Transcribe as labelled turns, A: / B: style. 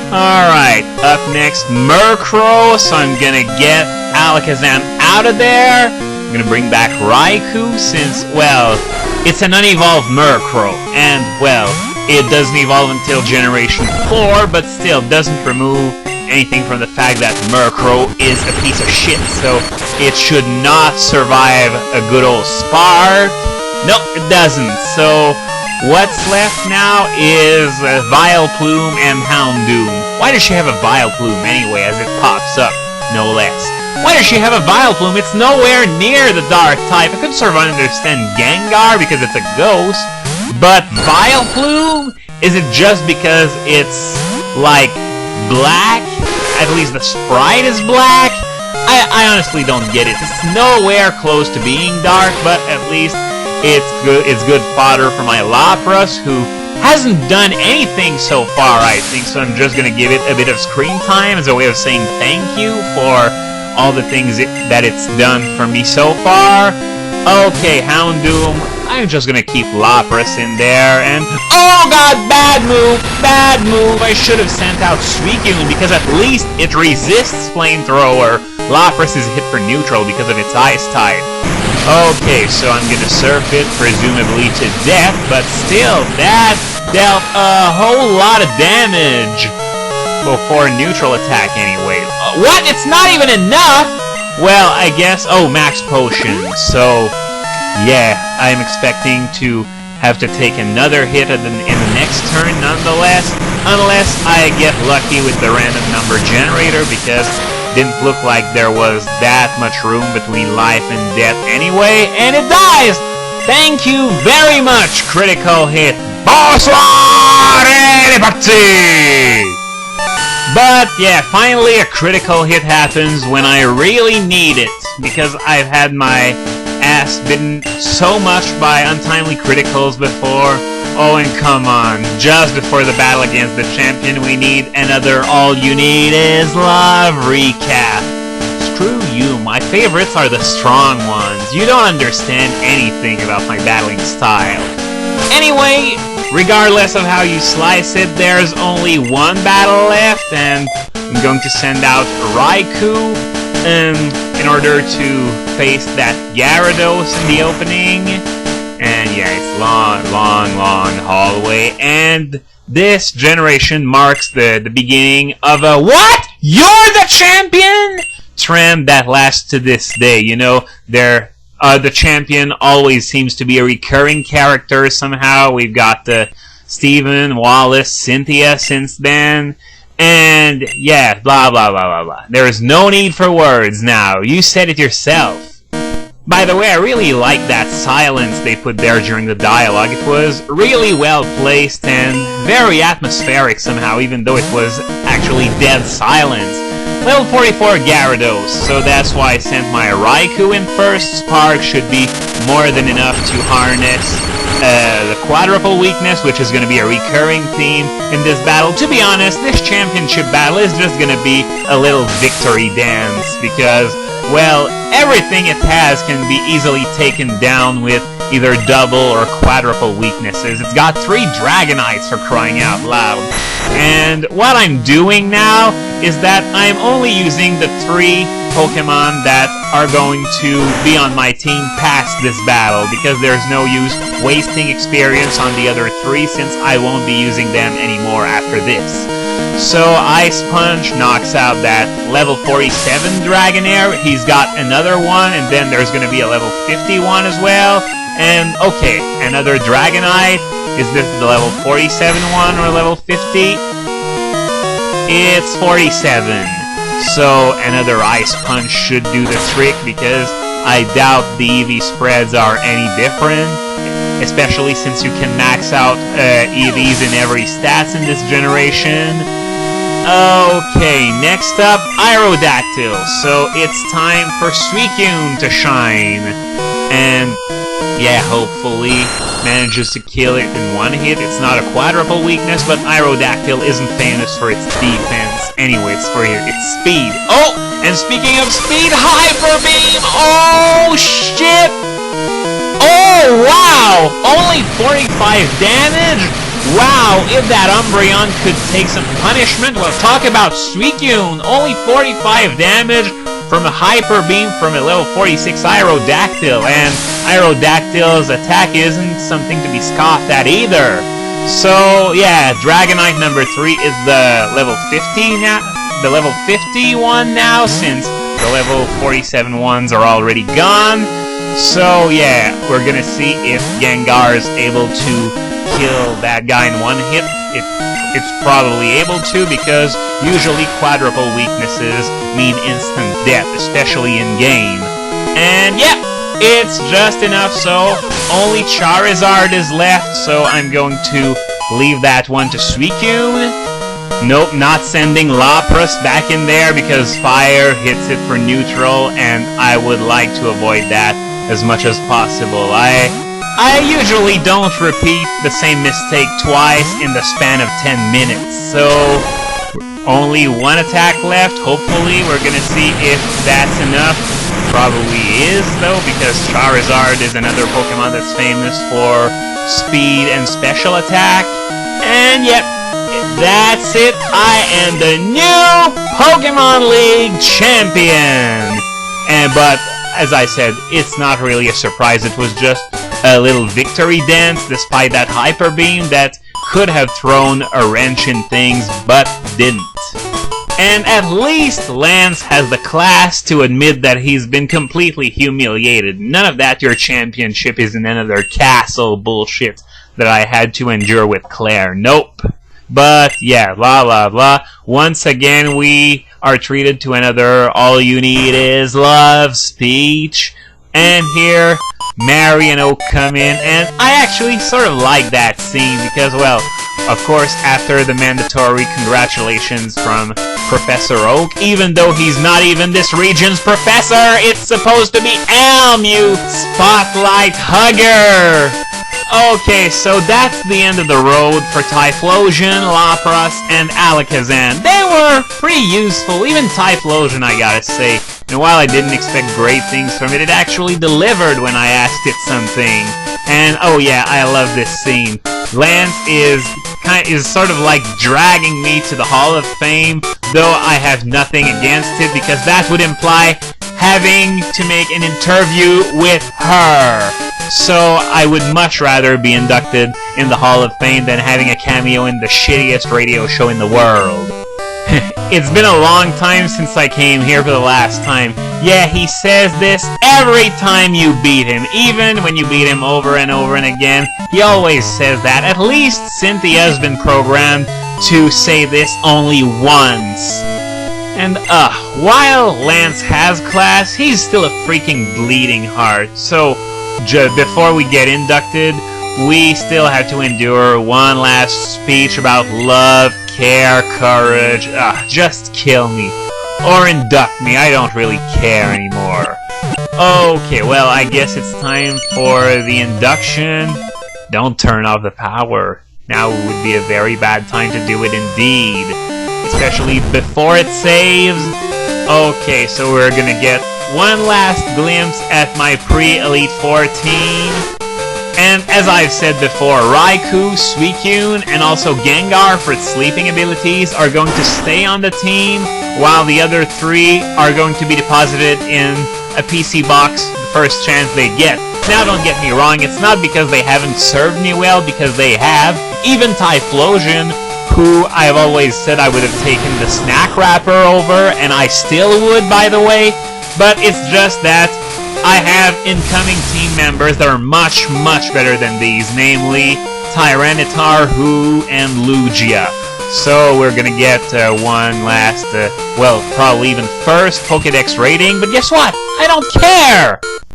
A: Alright, up next, Murkrow, so I'm gonna get Alakazam out of there. I'm gonna bring back Raikou since, well, it's an unevolved Murkrow, and, well, it doesn't evolve until Generation 4, but still doesn't remove anything from the fact that Murkrow is a piece of shit, so it should not survive a good old Spark. No, it doesn't, so what's left now is Vileplume and Houndoom. Why does she have a Vileplume anyway, as it pops up, no less? Why does she have a Vileplume? It's nowhere near the Dark type. I could sort of understand Gengar because it's a ghost, but Vileplume? Is it just because it's, like, black? At least the sprite is black? I honestly don't get it. It's nowhere close to being dark, but at least it's good fodder for my Lapras, who hasn't done anything so far, I think, so I'm just gonna give it a bit of screen time as a way of saying thank you for all the things that it's done for me so far. Okay, Houndoom, I'm just gonna keep Lapras in there, and oh god, bad move, bad move. I should have sent out Suicune because at least it resists Flamethrower. Lapras is hit for neutral because of its Ice type. Okay, so I'm gonna surf it, presumably to death, but still, that dealt a whole lot of damage before neutral attack anyway. What? It's not even enough? Well, I guess... Oh, max potion. So, yeah, I'm expecting to have to take another hit in the next turn nonetheless, unless I get lucky with the random number generator, because didn't look like there was that much room between life and death anyway, and it dies! Thank you very much, critical hit. Bonsoir, parti! But yeah, finally a critical hit happens when I really need it, because I've had my ass bitten so much by untimely criticals before. Oh, and come on, just before the battle against the champion, we need another all you need is love recap. Screw you, my favorites are the strong ones. You don't understand anything about my battling style. Anyway, regardless of how you slice it, there's only one battle left, and I'm going to send out Raikou in order to face that Gyarados in the opening. And yeah, it's long hallway, and this generation marks the beginning of a "What? You're the champion?" trend that lasts to this day. You know, the champion always seems to be a recurring character somehow. We've got the Steven, Wallace, Cynthia since then, and yeah, blah blah blah blah blah. There is no need for words now. You said it yourself. By the way, I really like that silence they put there during the dialogue. It was really well placed and very atmospheric somehow, even though it was actually dead silence. Level 44 Gyarados, so that's why I sent my Raikou in first. Spark should be more than enough to harness the Quadruple Weakness, which is going to be a recurring theme in this battle. To be honest, this championship battle is just going to be a little victory dance, because, well, everything it has can be easily taken down with either double or quadruple weaknesses. It's got 3 Dragonites, for crying out loud. And what I'm doing now is that I'm only using the 3 Pokemon that are going to be on my team past this battle, because there's no use wasting experience on the other 3 since I won't be using them anymore after this. So Ice Punch knocks out that level 47 Dragonair. He's got another one, and then there's going to be a level 51 as well. And okay, another Dragonite. Is this the level 47 one or level 50? It's 47. So another Ice Punch should do the trick, because I doubt the EV spreads are any different, especially since you can max out EVs in every stats in this generation. Okay, next up, Aerodactyl. So it's time for Suicune to shine. And yeah, hopefully manages to kill it in one hit. It's not a quadruple weakness, but Aerodactyl isn't famous for its defense. Anyway, it's for its speed. Oh, and speaking of speed, Hyper Beam! Oh, shit! Oh, wow! Only 45 damage? Wow, if that Umbreon could take some punishment, well, talk about Suicune. Only 45 damage from a Hyper Beam from a level 46 Aerodactyl, and Aerodactyl's attack isn't something to be scoffed at either. So yeah, Dragonite number 3 is the level 50 now, the level 50 one now, since the level 47 ones are already gone. So yeah, we're gonna see if Gengar is able to kill that guy in one hit. It's probably able to, because usually quadruple weaknesses mean instant death, especially in game. And yeah, it's just enough, so only Charizard is left, so I'm going to leave that one to Suicune. Nope, not sending Lapras back in there because fire hits it for neutral, and I would like to avoid that as much as possible. I usually don't repeat the same mistake twice in the span of 10 minutes, so only one attack left. Hopefully we're gonna see if that's enough. Probably is, though, because Charizard is another Pokemon that's famous for speed and special attack. And yep, that's it. I am the new Pokemon League champion. But as I said, it's not really a surprise. It was just a little victory dance, despite that Hyper Beam that could have thrown a wrench in things, but didn't. And at least Lance has the class to admit that he's been completely humiliated. None of that your championship is in another castle bullshit that I had to endure with Claire. Nope. But yeah, blah blah blah. Once again we are treated to another all you need is love speech. And here Mary and Oak come in, and I actually sort of like that scene because, well, of course, after the mandatory congratulations from Professor Oak, even though he's not even this region's professor, it's supposed to be Almute Spotlight Hugger! Okay, so that's the end of the road for Typhlosion, Lapras, and Alakazam. They were pretty useful, even Typhlosion, I gotta say. And while I didn't expect great things from it, it actually delivered when I asked it something. And oh yeah, I love this scene. Lance is sort of like dragging me to the Hall of Fame, though I have nothing against it, because that would imply having to make an interview with her. So I would much rather be inducted in the Hall of Fame than having a cameo in the shittiest radio show in the world. It's been a long time since I came here for the last time. Yeah, he says this every time you beat him. Even when you beat him over and over and again, he always says that. At least Cynthia's been programmed to say this only once. And while Lance has class, he's still a freaking bleeding heart. So before we get inducted, we still have to endure one last speech about love, care, courage. Just kill me. Or induct me, I don't really care anymore. Okay, well, I guess it's time for the induction. Don't turn off the power. Now would be a very bad time to do it indeed. Especially before it saves. Okay, so we're gonna get one last glimpse at my pre-Elite Four team. And as I've said before, Raikou, Suicune, and also Gengar for its sleeping abilities are going to stay on the team, while the other three are going to be deposited in a PC box the first chance they get. Now don't get me wrong, it's not because they haven't served me well, because they have. Even Typhlosion, who I've always said I would have taken the snack wrapper over, and I still would, by the way, but it's just that I have incoming team members that are much, much better than these, namely Tyranitar, Who, and Lugia. So we're gonna get one last, well, probably even first Pokédex rating, but guess what? I don't care!